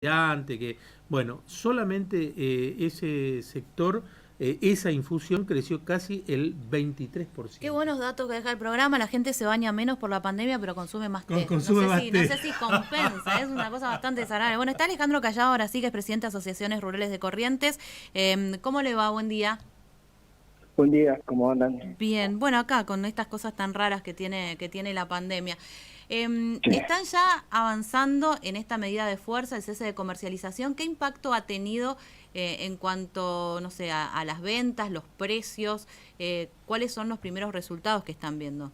que, bueno, solamente ese sector, esa infusión creció casi el Qué 23%. buenos datos que deja el programa. La gente se baña menos por la pandemia, pero consume más té. No Consume sé más si, no té. sé si compensa. Es una cosa bastante desagradable. Bueno, está Alejandro Callado, ahora sí, que es presidente de Asociaciones Rurales de Corrientes. ¿Cómo le va? Buen día. Buen día, ¿cómo andan? Bien. Bueno, acá con estas cosas tan raras que tiene la pandemia. Sí. ¿Están ya avanzando en esta medida de fuerza, el cese de comercialización? ¿Qué impacto ha tenido en cuanto, no sé, a las ventas, los precios? ¿Cuáles son los primeros resultados que están viendo?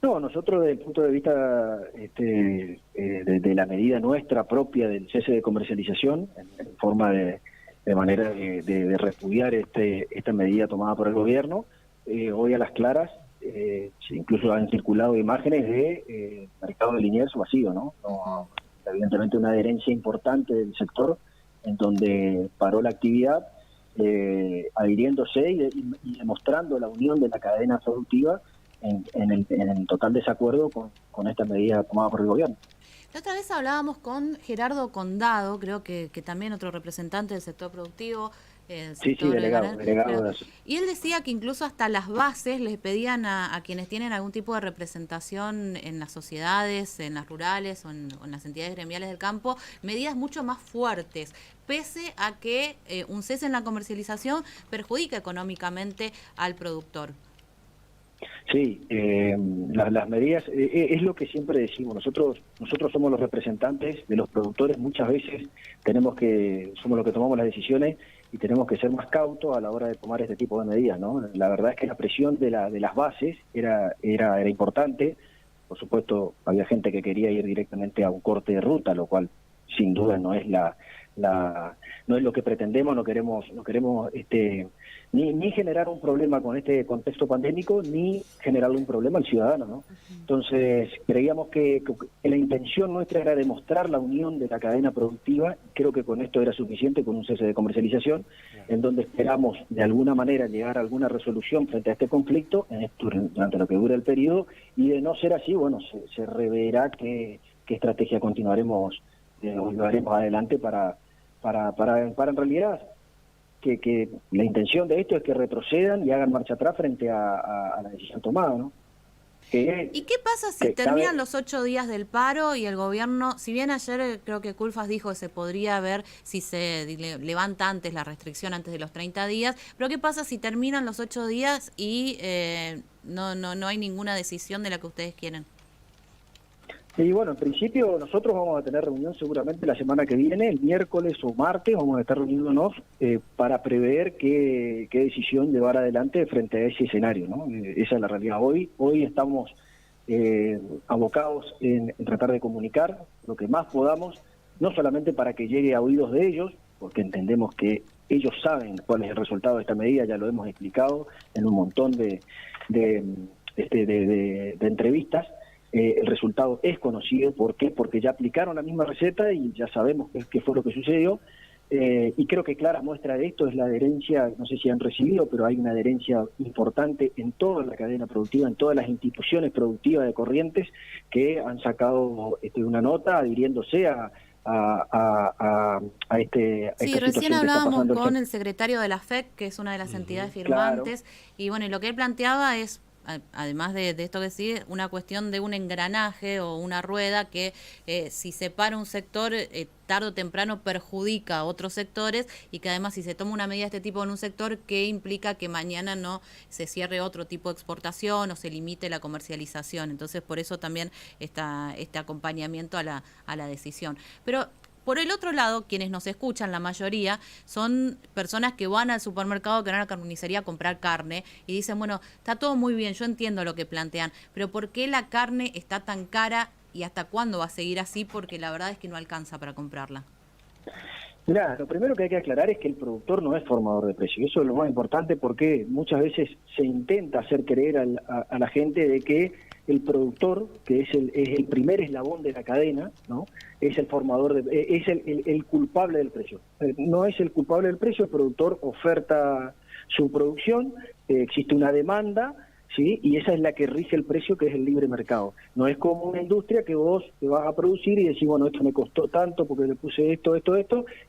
No, nosotros desde el punto de vista de la medida nuestra propia del cese de comercialización, en forma de manera de repudiar esta medida tomada por el gobierno, hoy a las claras, incluso han circulado imágenes de mercado de Liniers vacío, ¿no? Ujú. Evidentemente una adherencia importante del sector en donde paró la actividad, adhiriéndose y demostrando la unión de la cadena productiva en total desacuerdo con esta medida tomada por el gobierno. La otra vez hablábamos con Gerardo Condado, creo que también otro representante del sector productivo, el Sí, sector de delegado, ganar, delegado pero, de eso. y él decía que incluso hasta las bases les pedían a quienes tienen algún tipo de representación en las sociedades, en las rurales o en las entidades gremiales del campo, medidas mucho más fuertes, pese a que un cese en la comercialización perjudica económicamente al productor. Sí, las medidas, es lo que siempre decimos, nosotros somos los representantes de los productores, muchas veces somos los que tomamos las decisiones y tenemos que ser más cautos a la hora de tomar este tipo de medidas, ¿no? La verdad es que la presión de las bases era importante, por supuesto había gente que quería ir directamente a un corte de ruta, lo cual sin duda no es no es lo que pretendemos, no queremos ni generar un problema con este contexto pandémico, ni generar un problema al ciudadano, ¿no? Entonces, creíamos que la intención nuestra era demostrar la unión de la cadena productiva, creo que con esto era suficiente, con un cese de comercialización, en donde esperamos de alguna manera llegar a alguna resolución frente a este conflicto durante lo que dura el periodo, y de no ser así, bueno, se reverá qué estrategia continuaremos o llevaremos adelante para en realidad que la intención de esto es que retrocedan y hagan marcha atrás frente a la decisión tomada, ¿no? ¿Y qué pasa si Que terminan cabe, los 8 días del paro y el gobierno, si bien ayer creo que Culfas dijo que se podría ver si se levanta antes la restricción antes de los 30 días, pero qué pasa si terminan los 8 días y no hay ninguna decisión de la que ustedes quieren? y bueno, en principio nosotros vamos a tener reunión seguramente la semana que viene, el miércoles o martes, vamos a estar reuniéndonos para prever qué decisión llevar adelante frente a ese escenario, ¿no? Esa es la realidad. Hoy estamos abocados en tratar de comunicar lo que más podamos, no solamente para que llegue a oídos de ellos, porque entendemos que ellos saben cuál es el resultado de esta medida, ya lo hemos explicado en un montón de, de entrevistas. El resultado es conocido. ¿Por qué? Porque ya aplicaron la misma receta y ya sabemos qué fue lo que sucedió. Y creo que clara muestra de esto es la adherencia, no sé si han recibido, pero hay una adherencia importante en toda la cadena productiva, en todas las instituciones productivas de Corrientes que han sacado una nota adhiriéndose a Sí, esta recién situación que está hablábamos pasando el con sector. el secretario de la FEC, que es una de las entidades Claro. firmantes, y bueno, y lo que él planteaba es, además de esto que sí, una cuestión de un engranaje o una rueda que si se para un sector, tarde o temprano perjudica a otros sectores, y que además si se toma una medida de este tipo en un sector, que implica que mañana no se cierre otro tipo de exportación o se limite la comercialización. Entonces, por eso también está este acompañamiento a la decisión. Pero por el otro lado, quienes nos escuchan, la mayoría, son personas que van al supermercado, que van a la carnicería a comprar carne y dicen, bueno, está todo muy bien, yo entiendo lo que plantean, pero ¿por qué la carne está tan cara y hasta cuándo va a seguir así? Porque la verdad es que no alcanza para comprarla. Mirá, lo primero que hay que aclarar es que el productor no es formador de precios. Eso es lo más importante, porque muchas veces se intenta hacer creer a la gente de que el productor, que es el primer eslabón de la cadena, ¿no? Es el formador, es el culpable del precio. No es el culpable del precio, el productor oferta su producción, existe una demanda, ¿sí? Y esa es la que rige el precio, que es el libre mercado. No es como una industria que vos te vas a producir y decís, bueno, esto me costó tanto porque le puse esto,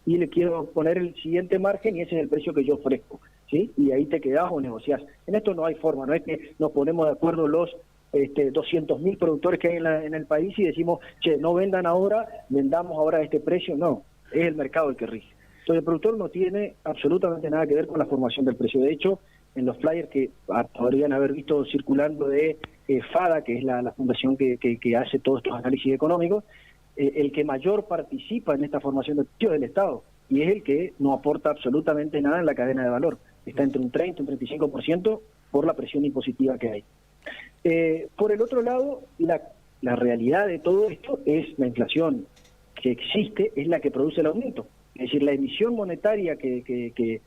y le quiero poner el siguiente margen y ese es el precio que yo ofrezco, ¿sí? Y ahí te quedás o negociás. En esto no hay forma, no es que nos ponemos de acuerdo los 200.000 productores que hay en el país y decimos, che, no vendan ahora, vendamos ahora a este precio. No, es el mercado el que rige. Entonces el productor no tiene absolutamente nada que ver con la formación del precio. De hecho, en los flyers que podrían haber visto circulando de FADA, que es la fundación que hace todos estos análisis económicos, el que mayor participa en esta formación del precio es el Estado, y es el que no aporta absolutamente nada en la cadena de valor. Está entre un 30 y un 35% por la presión impositiva que hay. Por el otro lado, la realidad de todo esto es la inflación que existe, es la que produce el aumento. Es decir, la emisión monetaria que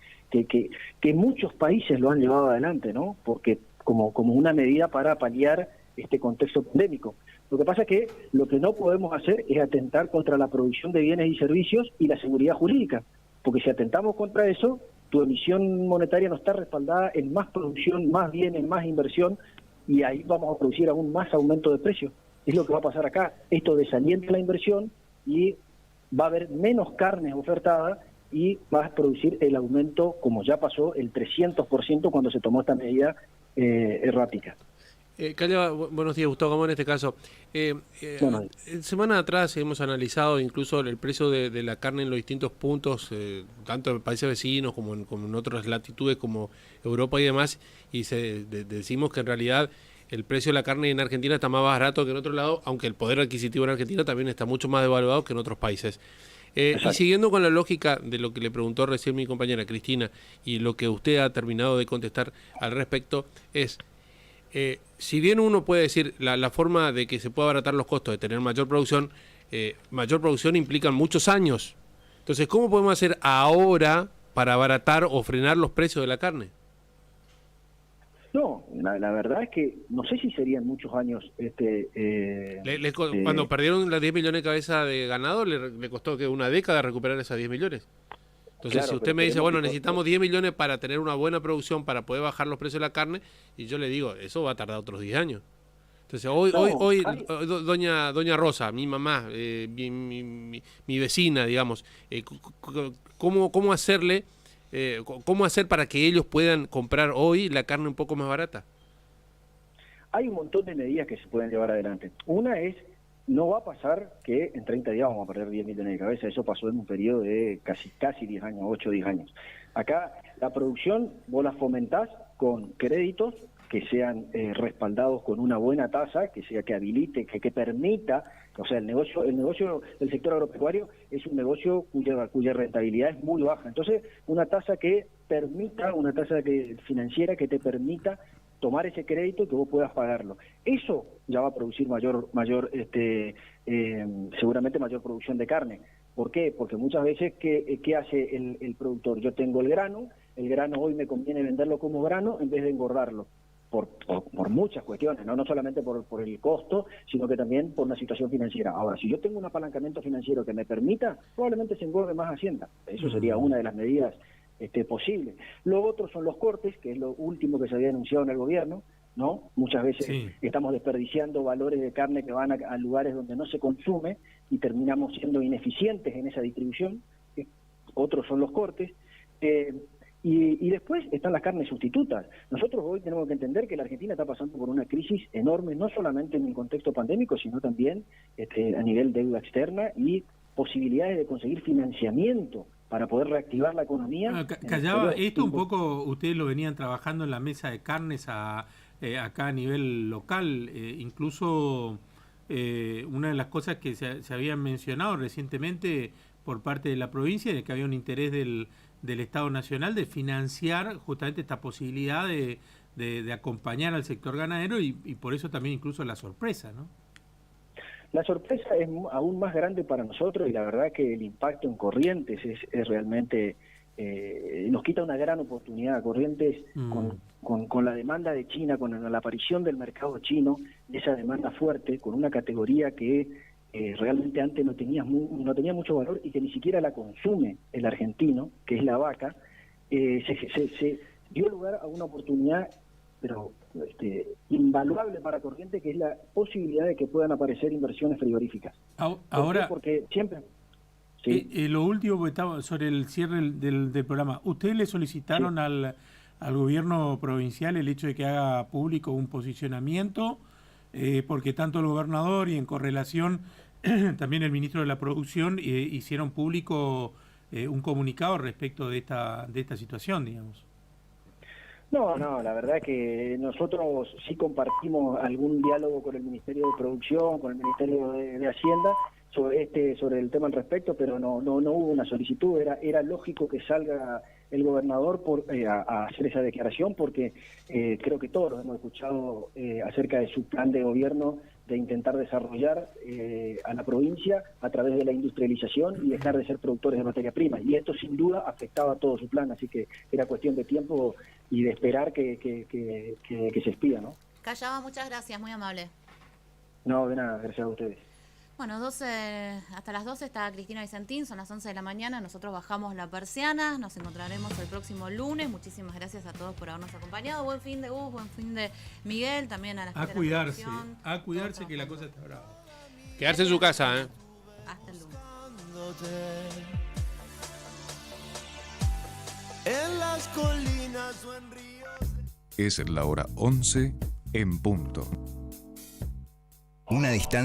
muchos países lo han llevado adelante, ¿no? Porque como una medida para paliar este contexto pandémico. Lo que pasa es que lo que no podemos hacer es atentar contra la producción de bienes y servicios y la seguridad jurídica, porque si atentamos contra eso, tu emisión monetaria no está respaldada en más producción, más bienes, más inversión, y ahí vamos a producir aún más aumento de precios. Es lo que va a pasar acá. Esto desalienta la inversión y va a haber menos carnes ofertadas y va a producir el aumento, como ya pasó, el 300% cuando se tomó esta medida errática. Calla, buenos días, Gustavo Gamón, en este caso. Semana atrás hemos analizado incluso el precio de la carne en los distintos puntos, tanto en países vecinos como en otras latitudes como Europa y demás, y decimos que en realidad el precio de la carne en Argentina está más barato que en otro lado, aunque el poder adquisitivo en Argentina también está mucho más devaluado que en otros países. Y siguiendo con la lógica de lo que le preguntó recién mi compañera Cristina y lo que usted ha terminado de contestar al respecto es... si bien uno puede decir la forma de que se pueda abaratar los costos de tener mayor producción implica muchos años. Entonces, ¿cómo podemos hacer ahora para abaratar o frenar los precios de la carne? No, la verdad es que no sé si serían muchos años. Cuando perdieron las 10 millones de cabezas de ganado, le costó que una década recuperar esas 10 millones. Entonces, claro, si usted me dice, bueno, necesitamos 10 millones para tener una buena producción, para poder bajar los precios de la carne, y yo le digo, eso va a tardar otros 10 años. Entonces, hoy doña Rosa, mi mamá, mi vecina, digamos, ¿cómo hacer para que ellos puedan comprar hoy la carne un poco más barata? Hay un montón de medidas que se pueden llevar adelante. Una es... No va a pasar que en 30 días vamos a perder 10 millones de cabezas. Eso pasó en un periodo de casi 10 años, 8 o 10 años. Acá la producción vos la fomentás con créditos que sean respaldados con una buena tasa, que habilite, que permita, o sea, el negocio del sector agropecuario es un negocio cuya rentabilidad es muy baja. Entonces, una tasa financiera que te permita tomar ese crédito y que vos puedas pagarlo. Eso ya va a producir seguramente mayor producción de carne. ¿Por qué? Porque muchas veces, ¿qué hace el productor? Yo tengo el grano hoy me conviene venderlo como grano en vez de engordarlo. Por muchas cuestiones, no solamente por el costo, sino que también por una situación financiera. Ahora, si yo tengo un apalancamiento financiero que me permita, probablemente se engorde más Hacienda. Eso sería una de las medidas posible. Lo otro son los cortes, que es lo último que se había anunciado en el gobierno, ¿no? Muchas veces estamos desperdiciando valores de carne que van a lugares donde no se consume y terminamos siendo ineficientes en esa distribución. Otros son los cortes. Y después están las carnes sustitutas. Nosotros hoy tenemos que entender que la Argentina está pasando por una crisis enorme, no solamente en el contexto pandémico, sino también a nivel deuda externa y posibilidades de conseguir financiamiento para poder reactivar la economía. Callaba, esto un poco ustedes lo venían trabajando en la mesa de carnes acá a nivel local, incluso una de las cosas que se habían mencionado recientemente por parte de la provincia, de que había un interés del Estado Nacional de financiar justamente esta posibilidad de acompañar al sector ganadero y por eso también incluso la sorpresa, ¿no? La sorpresa es aún más grande para nosotros y la verdad que el impacto en Corrientes es realmente, nos quita una gran oportunidad. Corrientes con la demanda de China, con la aparición del mercado chino, esa demanda fuerte, con una categoría que realmente antes no tenía mucho valor y que ni siquiera la consume el argentino, que es la vaca, se dio lugar a una oportunidad invaluable para Corrientes, que es la posibilidad de que puedan aparecer inversiones frigoríficas. Ahora, porque siempre... Sí. Lo último que estaba sobre el cierre del programa, ¿ustedes le solicitaron Sí. al gobierno provincial el hecho de que haga público un posicionamiento? Porque tanto el gobernador y en correlación también el ministro de la Producción hicieron público un comunicado respecto de esta situación, digamos. No, la verdad que nosotros sí compartimos algún diálogo con el Ministerio de Producción, con el Ministerio de Hacienda sobre el tema al respecto, pero no hubo una solicitud. Era lógico que salga el gobernador a hacer esa declaración, porque creo que todos hemos escuchado acerca de su plan de gobierno de intentar desarrollar a la provincia a través de la industrialización y dejar de ser productores de materia prima. Y esto sin duda afectaba todo su plan, así que era cuestión de tiempo y de esperar que se expida, ¿no? Callaba, muchas gracias, muy amable. No, de nada, gracias a ustedes. Bueno, hasta las 12 está Cristina Vicentín, son las 11 de la mañana, nosotros bajamos la persiana, nos encontraremos el próximo lunes. Muchísimas gracias a todos por habernos acompañado. Buen fin de Gus, buen fin de Miguel, también a la gente A cuidarse que la cosa está brava. Quedarse en su casa, ¿eh? Hasta el lunes. En las colinas o en ríos. Es la hora 11 en punto. Una distancia